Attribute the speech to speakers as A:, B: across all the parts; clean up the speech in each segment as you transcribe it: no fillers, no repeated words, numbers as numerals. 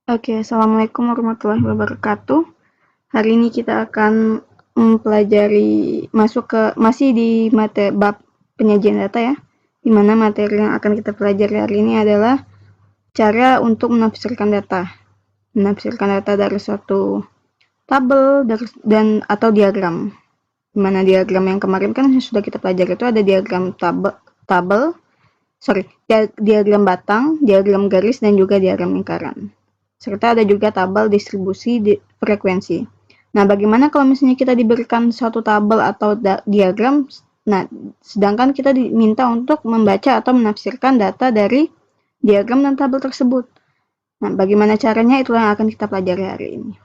A: Oke, assalamualaikum warahmatullahi wabarakatuh. Hari ini kita akan mempelajari masih di bab penyajian data ya, di mana materi yang akan kita pelajari hari ini adalah cara untuk menafsirkan data. Menafsirkan data dari suatu tabel dan atau diagram. Di mana diagram yang kemarin kan sudah kita pelajari itu ada diagram diagram batang, diagram garis, dan juga diagram lingkaran. Serta ada juga tabel distribusi frekuensi. Nah, bagaimana kalau misalnya kita diberikan suatu tabel atau diagram, nah, sedangkan kita diminta untuk membaca atau menafsirkan data dari diagram dan tabel tersebut. Nah, bagaimana caranya itulah yang akan kita pelajari hari ini.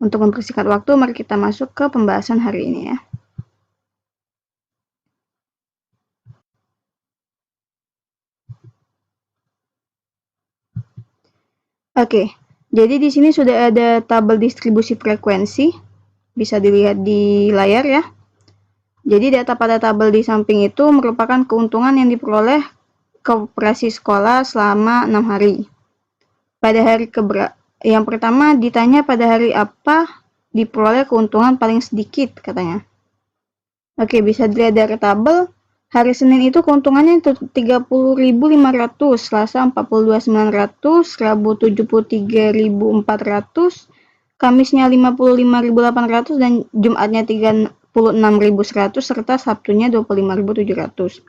A: Untuk mempersingkat waktu, mari kita masuk ke pembahasan hari ini ya. Oke, jadi di sini sudah ada tabel distribusi frekuensi, bisa dilihat di layar ya. Jadi data pada tabel di samping itu merupakan keuntungan yang diperoleh koperasi sekolah selama 6 hari. Pada hari yang pertama ditanya pada hari apa diperoleh keuntungan paling sedikit katanya. Oke, bisa dilihat dari tabel. Hari Senin itu keuntungannya 30.500, Selasa 42.900, Rabu 73.400, Kamisnya 55.800 dan Jumatnya 36.100 serta Sabtunya 25.700.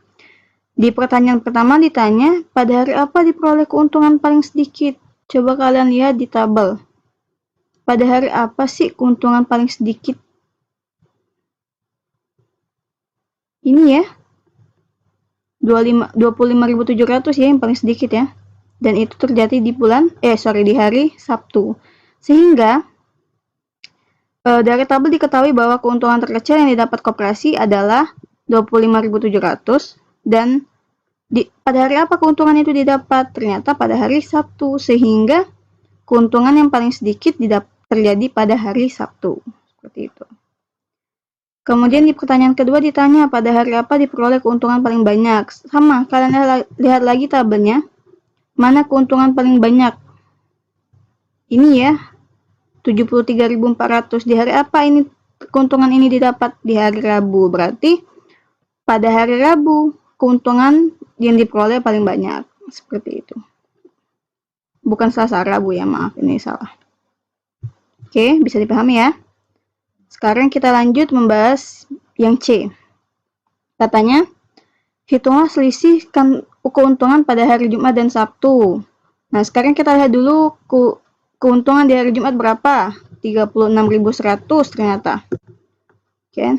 A: Di pertanyaan pertama ditanya, pada hari apa diperoleh keuntungan paling sedikit? Coba kalian lihat di tabel. Pada hari apa sih keuntungan paling sedikit? Ini ya. 25.700 ya yang paling sedikit ya. Dan itu terjadi di di hari Sabtu. Sehingga dari tabel diketahui bahwa keuntungan terkecil yang didapat koperasi adalah 25.700 dan pada hari apa keuntungan itu didapat? Ternyata pada hari Sabtu, sehingga keuntungan yang paling sedikit terjadi pada hari Sabtu. Seperti itu. Kemudian di pertanyaan kedua ditanya pada hari apa diperoleh keuntungan paling banyak. Sama, kalian lihat lagi tabelnya. Mana keuntungan paling banyak? Ini ya, 73.400. Di hari apa ini keuntungan ini didapat? Di hari Rabu. Berarti pada hari Rabu keuntungan yang diperoleh paling banyak. Seperti itu. Bukan Selasa, Rabu ya, maaf ini salah. Oke, bisa dipahami ya. Sekarang kita lanjut membahas yang C. Katanya, hitunglah selisih keuntungan pada hari Jumat dan Sabtu. Nah, sekarang kita lihat dulu keuntungan di hari Jumat berapa? 36.100 ternyata. Oke.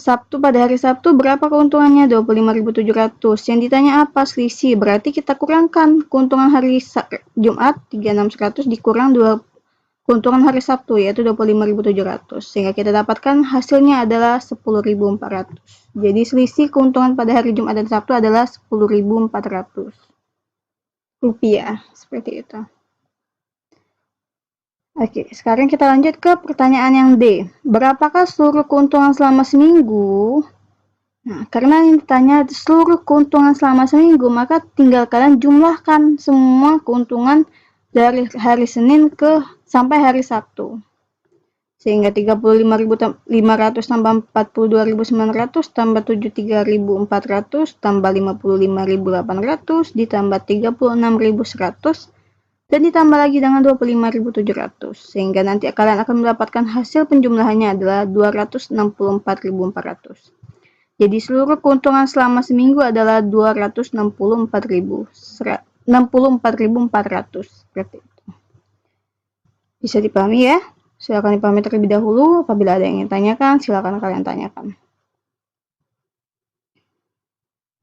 A: Sabtu, pada hari Sabtu berapa keuntungannya? 25.700. Yang ditanya apa? Selisih. Berarti kita kurangkan keuntungan hari Jumat 36.100 dikurang keuntungan hari Sabtu yaitu 25.700. Sehingga kita dapatkan hasilnya adalah 10.400. Jadi selisih keuntungan pada hari Jumat dan Sabtu adalah 10.400 rupiah. Seperti itu. Oke, sekarang kita lanjut ke pertanyaan yang D. Berapakah seluruh keuntungan selama seminggu? Nah, karena yang ditanya seluruh keuntungan selama seminggu, maka tinggal kalian jumlahkan semua keuntungan dari hari Senin sampai hari Sabtu. Sehingga 35.500 tambah 42.900 tambah 73.400 tambah 55.800 ditambah 36.100 dan ditambah lagi dengan 25.700, sehingga nanti kalian akan mendapatkan hasil penjumlahannya adalah 264.400. Jadi seluruh keuntungan selama seminggu adalah 264.400. Seperti itu. Bisa dipahami ya? Silakan dipahami terlebih dahulu. Apabila ada yang ingin tanyakan, silakan kalian tanyakan.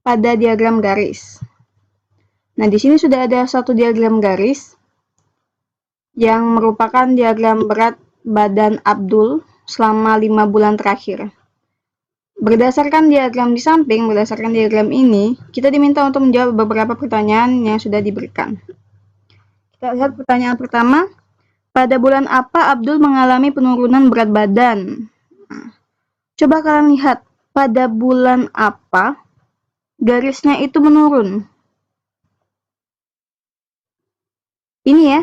A: Pada diagram garis. Nah, di sini sudah ada satu diagram garis yang merupakan diagram berat badan Abdul selama 5 bulan terakhir. Berdasarkan diagram di samping, berdasarkan diagram ini, kita diminta untuk menjawab beberapa pertanyaan yang sudah diberikan. Kita lihat pertanyaan pertama, pada bulan apa Abdul mengalami penurunan berat badan? Nah, coba kalian lihat, pada bulan apa garisnya itu menurun? Ini ya,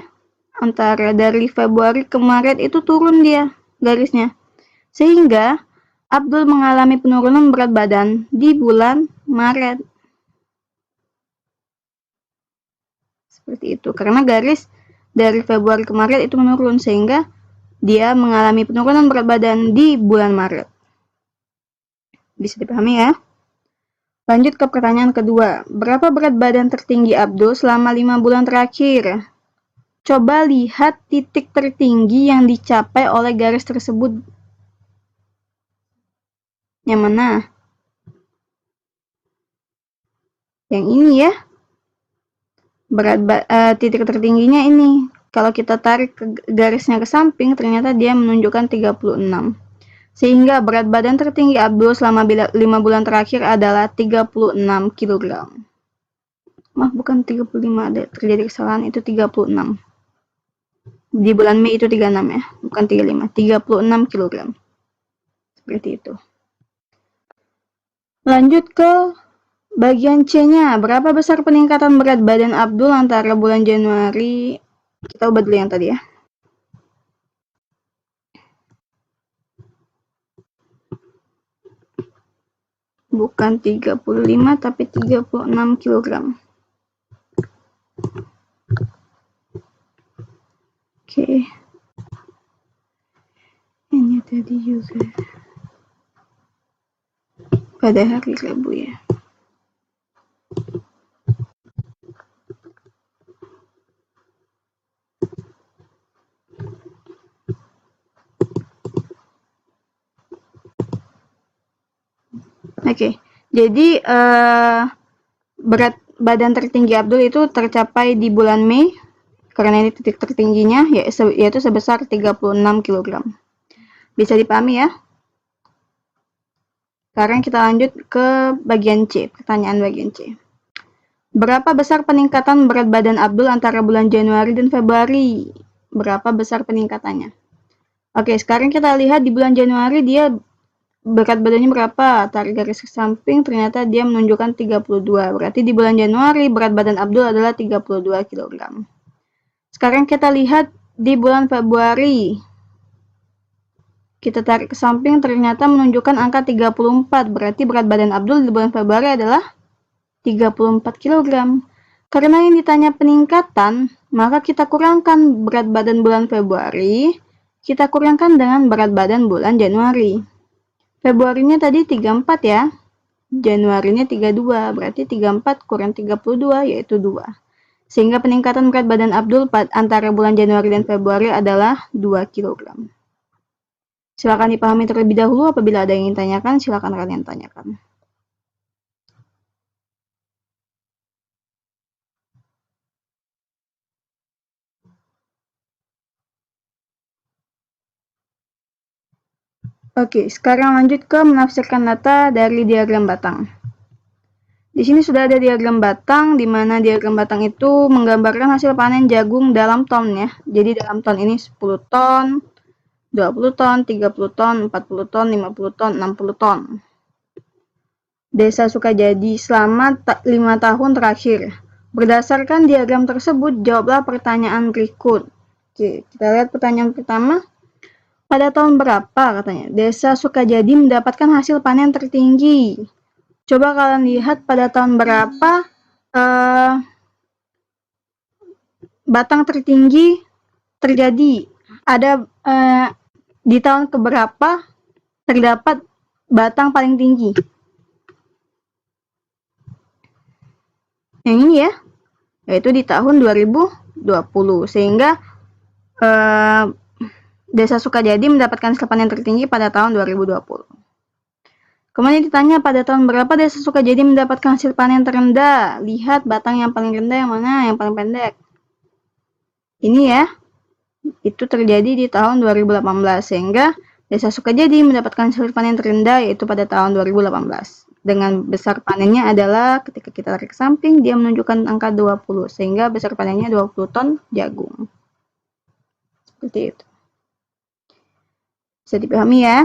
A: antara dari Februari ke Maret itu turun dia garisnya. Sehingga Abdul mengalami penurunan berat badan di bulan Maret. Seperti itu. Karena garis dari Februari ke Maret itu menurun, sehingga dia mengalami penurunan berat badan di bulan Maret. Bisa dipahami ya? Lanjut ke pertanyaan kedua. Berapa berat badan tertinggi Abdul selama 5 bulan terakhir? Coba lihat titik tertinggi yang dicapai oleh garis tersebut. Yang mana? Yang ini ya. Titik tertingginya ini. Kalau kita tarik garisnya ke samping, ternyata dia menunjukkan 36. Sehingga berat badan tertinggi Abdul selama 5 bulan terakhir adalah 36 kg. Maaf, bukan 35, ada terjadi kesalahan, itu 36. Di bulan Mei itu 36 ya, bukan 35, 36 kg. Seperti itu. Lanjut ke bagian C-nya. Berapa besar peningkatan berat badan Abdul antara bulan Januari, kita ubah dulu yang tadi ya. Bukan 35 tapi 36 kg. Oke. Ini tadi juga pada hari Rabu ya. Oke, jadi berat badan tertinggi Abdul itu tercapai di bulan Mei, karena ini titik tertingginya, yaitu sebesar 36 kg. Bisa dipahami ya? Sekarang kita lanjut ke bagian C, pertanyaan bagian C. Berapa besar peningkatan berat badan Abdul antara bulan Januari dan Februari? Berapa besar peningkatannya? Oke, sekarang kita lihat di bulan Januari dia berat badannya berapa? Tarik garis ke samping, ternyata dia menunjukkan 32. Berarti di bulan Januari berat badan Abdul adalah 32 kg. Sekarang kita lihat di bulan Februari. Kita tarik ke samping, ternyata menunjukkan angka 34. Berarti berat badan Abdul di bulan Februari adalah 34 kg. Karena yang ditanya peningkatan, maka kita kurangkan berat badan bulan Februari, kita kurangkan dengan berat badan bulan Januari. Februarinya tadi 34 ya, Januarinya 32, berarti 34 kurang 32 yaitu 2. Sehingga peningkatan berat badan Abdul antara bulan Januari dan Februari adalah 2 kg. Silakan dipahami terlebih dahulu, apabila ada yang ingin tanyakan, silakan kalian tanyakan. Oke, sekarang lanjut ke menafsirkan data dari diagram batang. Di sini sudah ada diagram batang, di mana diagram batang itu menggambarkan hasil panen jagung dalam ton ya. Jadi dalam ton ini 10 ton, 20 ton, 30 ton, 40 ton, 50 ton, 60 ton. Desa Sukajadi selama 5 tahun terakhir. Berdasarkan diagram tersebut, jawablah pertanyaan berikut. Oke, kita lihat pertanyaan pertama. Pada tahun berapa katanya Desa Sukajadi mendapatkan hasil panen tertinggi? Coba kalian lihat pada tahun berapa batang tertinggi terjadi. Ada di tahun keberapa terdapat batang paling tinggi? Yang ini ya, yaitu di tahun 2020. Sehingga Desa Sukajadi mendapatkan hasil panen tertinggi pada tahun 2020. Kemudian ditanya pada tahun berapa Desa Sukajadi mendapatkan hasil panen terendah. Lihat batang yang paling rendah yang mana, yang paling pendek. Ini ya, itu terjadi di tahun 2018. Sehingga Desa Sukajadi mendapatkan hasil panen terendah yaitu pada tahun 2018. Dengan besar panennya adalah ketika kita tarik ke samping, dia menunjukkan angka 20. Sehingga besar panennya 20 ton jagung. Seperti itu. Bisa dipahami ya.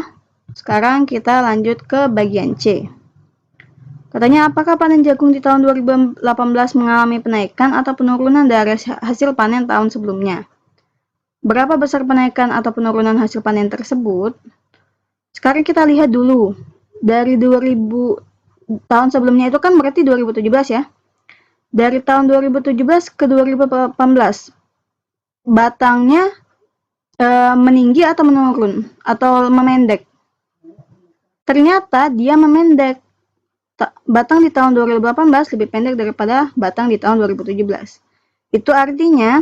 A: Sekarang kita lanjut ke bagian C. Katanya, apakah panen jagung di tahun 2018 mengalami penaikan atau penurunan dari hasil panen tahun sebelumnya? Berapa besar penaikan atau penurunan hasil panen tersebut? Sekarang kita lihat dulu. Dari 2000 tahun sebelumnya itu kan berarti 2017 ya. Dari tahun 2017 ke 2018, batangnya meninggi atau menurun atau memendek? Ternyata dia memendek. Batang di tahun 2018 lebih pendek daripada batang di tahun 2017. Itu artinya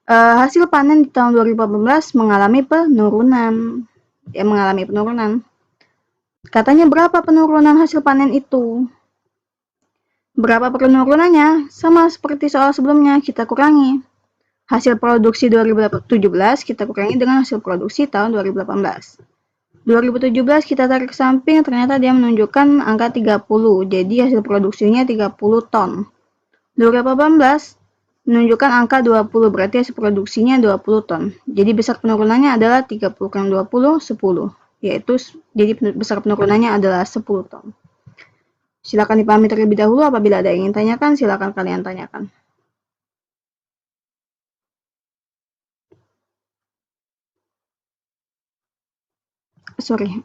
A: hasil panen di tahun 2018 mengalami penurunan. Katanya berapa penurunan hasil panen itu? Berapa penurunannya? Sama seperti soal sebelumnya, kita kurangi. Hasil produksi 2017 kita kurangi dengan hasil produksi tahun 2018. 2017 kita tarik ke samping, ternyata dia menunjukkan angka 30, jadi hasil produksinya 30 ton. 2018 menunjukkan angka 20, berarti hasil produksinya 20 ton. Jadi besar penurunannya adalah 30 kurang 20, 10. Jadi besar penurunannya adalah 10 ton. Silakan dipahami terlebih dahulu, apabila ada yang ingin tanyakan, silakan kalian tanyakan.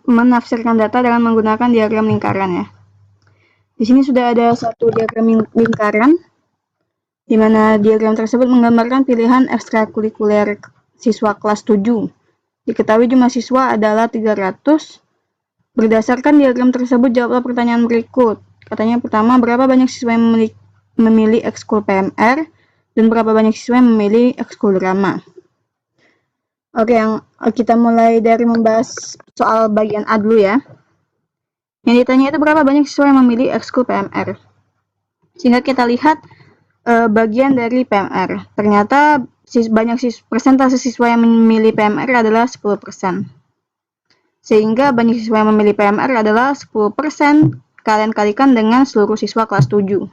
A: Menafsirkan data dengan menggunakan diagram lingkaran ya. Di sini sudah ada satu diagram lingkaran, di mana diagram tersebut menggambarkan pilihan ekstrakurikuler siswa kelas 7. Diketahui jumlah siswa adalah 300. Berdasarkan diagram tersebut, jawablah pertanyaan berikut. Katanya pertama, berapa banyak siswa yang memilih ekskul PMR dan berapa banyak siswa yang memilih ekskul drama? Oke, kita mulai dari membahas soal bagian A dulu ya. Yang ditanya itu berapa banyak siswa yang memilih ekskul PMR. Sehingga kita lihat bagian dari PMR. Ternyata persentase siswa yang memilih PMR adalah 10%. Sehingga banyak siswa yang memilih PMR adalah 10%. Kalian kalikan dengan seluruh siswa kelas 7.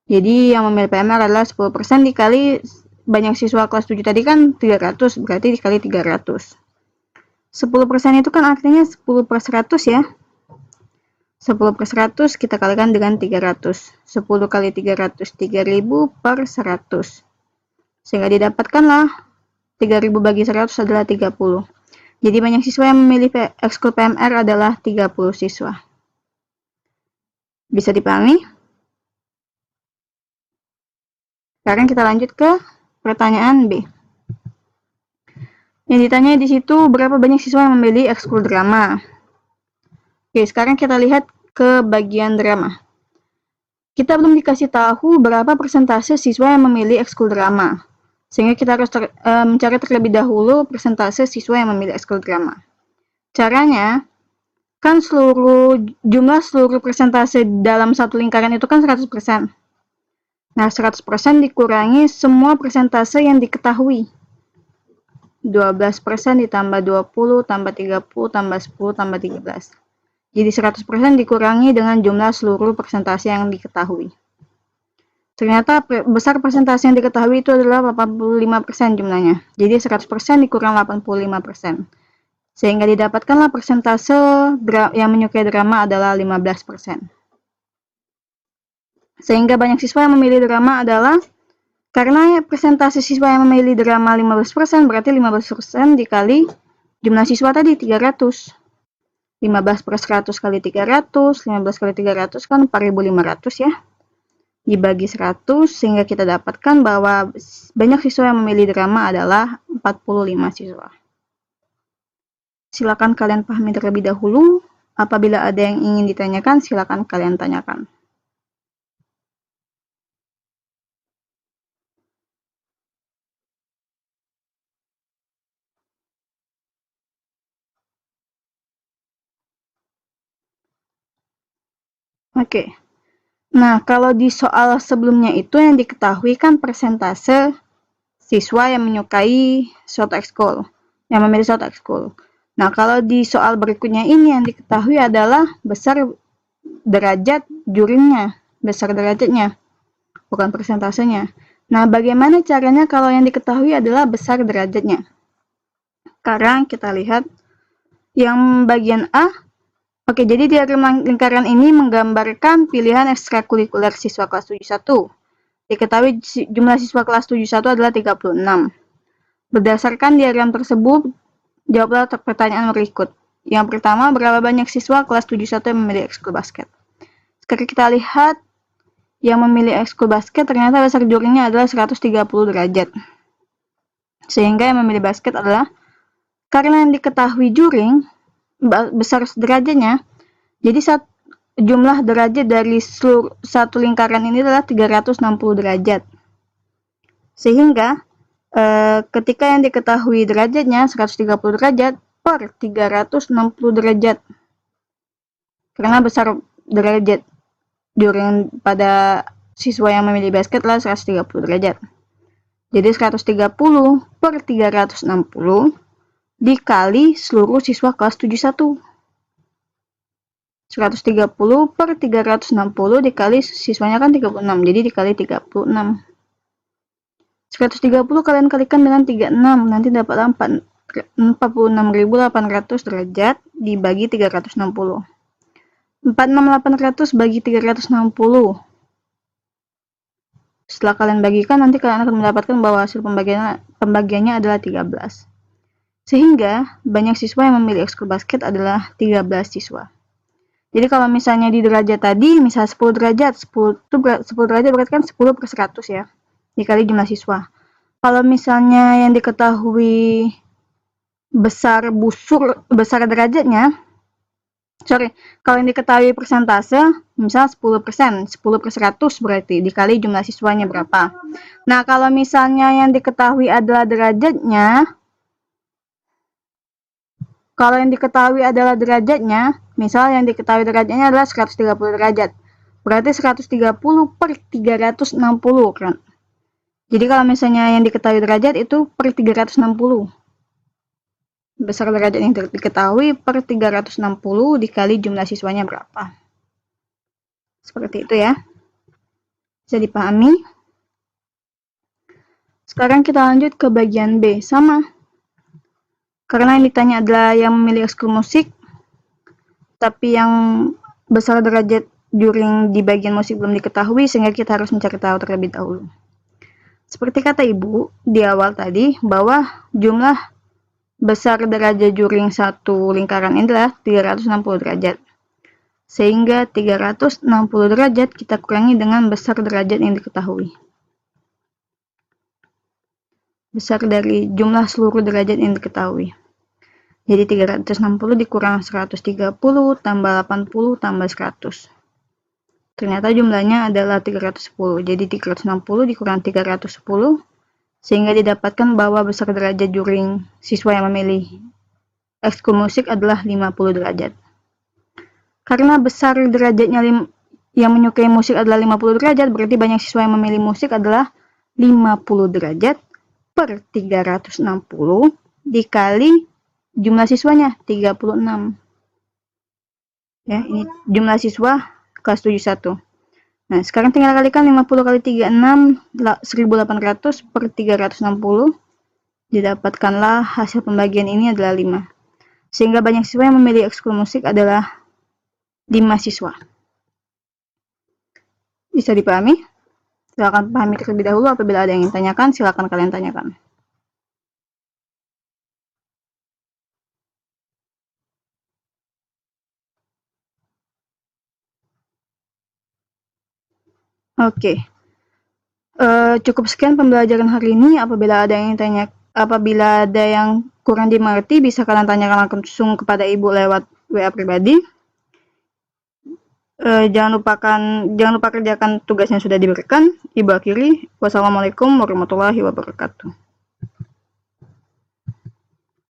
A: Jadi yang memilih PMR adalah 10% dikali banyak siswa kelas 7 tadi kan 300, berarti dikali 300. 10% itu kan artinya 10 per 100 ya. 10 per 100 kita kalikan dengan 300. 10 kali 300, 3000 per 100. Sehingga didapatkanlah 3000 bagi 100 adalah 30. Jadi banyak siswa yang memilih ekskul PMR adalah 30 siswa. Bisa dipahami? Sekarang kita lanjut ke pertanyaan B. Yang ditanya di situ berapa banyak siswa yang memilih ekskul drama. Oke, sekarang kita lihat ke bagian drama. Kita belum dikasih tahu berapa persentase siswa yang memilih ekskul drama. Sehingga kita harus mencari terlebih dahulu persentase siswa yang memilih ekskul drama. Caranya, kan jumlah seluruh persentase dalam satu lingkaran itu kan 100%. Nah, 100% dikurangi semua persentase yang diketahui. 12% ditambah 20, tambah 30, tambah 10, tambah 13. Jadi 100% dikurangi dengan jumlah seluruh persentase yang diketahui. Ternyata besar persentase yang diketahui itu adalah 85% jumlahnya. Jadi 100% dikurang 85%. Sehingga didapatkanlah persentase yang menyukai drama adalah 15%. Sehingga banyak siswa yang memilih drama adalah, karena persentase siswa yang memilih drama 15%, berarti 15% dikali jumlah siswa tadi 300. 15 per 100 kali 300, 15 kali 300 kan 4.500 ya. Dibagi 100, sehingga kita dapatkan bahwa banyak siswa yang memilih drama adalah 45 siswa. Silakan kalian pahami terlebih dahulu. Apabila ada yang ingin ditanyakan, silakan kalian tanyakan. Oke. Nah, kalau di soal sebelumnya itu yang diketahui kan persentase siswa yang menyukai suatu ekskul, yang memilih suatu ekskul. Nah, kalau di soal berikutnya ini yang diketahui adalah besar derajat jurinya, besar derajatnya, bukan persentasenya. Nah, bagaimana caranya kalau yang diketahui adalah besar derajatnya? Sekarang kita lihat yang bagian A, Oke, jadi diagram lingkaran ini menggambarkan pilihan ekstrakurikuler siswa kelas 71. Diketahui jumlah siswa kelas 71 adalah 36. Berdasarkan diagram tersebut, jawablah pertanyaan berikut. Yang pertama, berapa banyak siswa kelas 71 yang memilih ekskul basket? Sekarang kita lihat yang memilih ekskul basket ternyata besar juringnya adalah 130 derajat. Sehingga yang memilih basket adalah, karena yang diketahui juring besar derajatnya, jadi jumlah derajat dari seluruh satu lingkaran ini adalah 360 derajat. Sehingga ketika yang diketahui derajatnya 130 derajat per 360 derajat. Karena besar derajat juring pada siswa yang memilih basket adalah 130 derajat. Jadi 130 per 360 dikali seluruh siswa kelas 71. 130 per 360 dikali siswanya kan 36, jadi dikali 36. 130 kalian kalikan dengan 36, nanti dapat 46.800 derajat dibagi 360. 46.800 bagi 360. Setelah kalian bagikan, nanti kalian akan mendapatkan bahwa hasil pembagiannya adalah 13. Sehingga banyak siswa yang memilih ekskul basket adalah 13 siswa. Jadi kalau misalnya di derajat tadi, misal 10 derajat, 10 derajat berarti kan 10 per 100 ya, dikali jumlah siswa. Kalau misalnya yang diketahui besar derajatnya, kalau yang diketahui persentase, misal 10%, 10 per 100 berarti dikali jumlah siswanya berapa. Nah, kalau misalnya yang diketahui adalah derajatnya, misal yang diketahui derajatnya adalah 130 derajat. Berarti 130 per 360 kan. Jadi kalau misalnya yang diketahui derajat itu per 360. Besar derajat yang diketahui per 360 dikali jumlah siswanya berapa. Seperti itu ya. Bisa dipahami? Sekarang kita lanjut ke bagian B. Sama. Karena yang ditanya adalah yang memilih ekskul musik, tapi yang besar derajat juring di bagian musik belum diketahui, sehingga kita harus mencari tahu terlebih dahulu. Seperti kata Ibu di awal tadi, bahwa jumlah besar derajat juring satu lingkaran ini adalah 360 derajat. Sehingga 360 derajat kita kurangi dengan besar derajat yang diketahui. Besar dari jumlah seluruh derajat yang diketahui. Jadi 360 dikurang 130 tambah 80 tambah 100. Ternyata jumlahnya adalah 310. Jadi 360 dikurang 310 sehingga didapatkan bahwa besar derajat juring siswa yang memilih ekskul musik adalah 50 derajat. Karena besar derajatnya yang menyukai musik adalah 50 derajat, berarti banyak siswa yang memilih musik adalah 50 derajat per 360 dikali jumlah siswanya 36. Ya, ini jumlah siswa kelas 71. Nah, sekarang tinggal kalikan 50 kali 36, 1800 per 360. Didapatkanlah hasil pembagian ini adalah 5. Sehingga banyak siswa yang memilih ekskul musik adalah 5 siswa. Bisa dipahami? Silakan pahami terlebih dahulu. Apabila ada yang ingin tanyakan, silakan kalian tanyakan. Oke. Cukup sekian pembelajaran hari ini. Apabila ada yang kurang dimengerti, bisa kalian tanyakan langsung kepada Ibu lewat WA pribadi. Jangan lupa kerjakan tugas yang sudah diberikan. Ibu akhiri. Wassalamualaikum warahmatullahi wabarakatuh.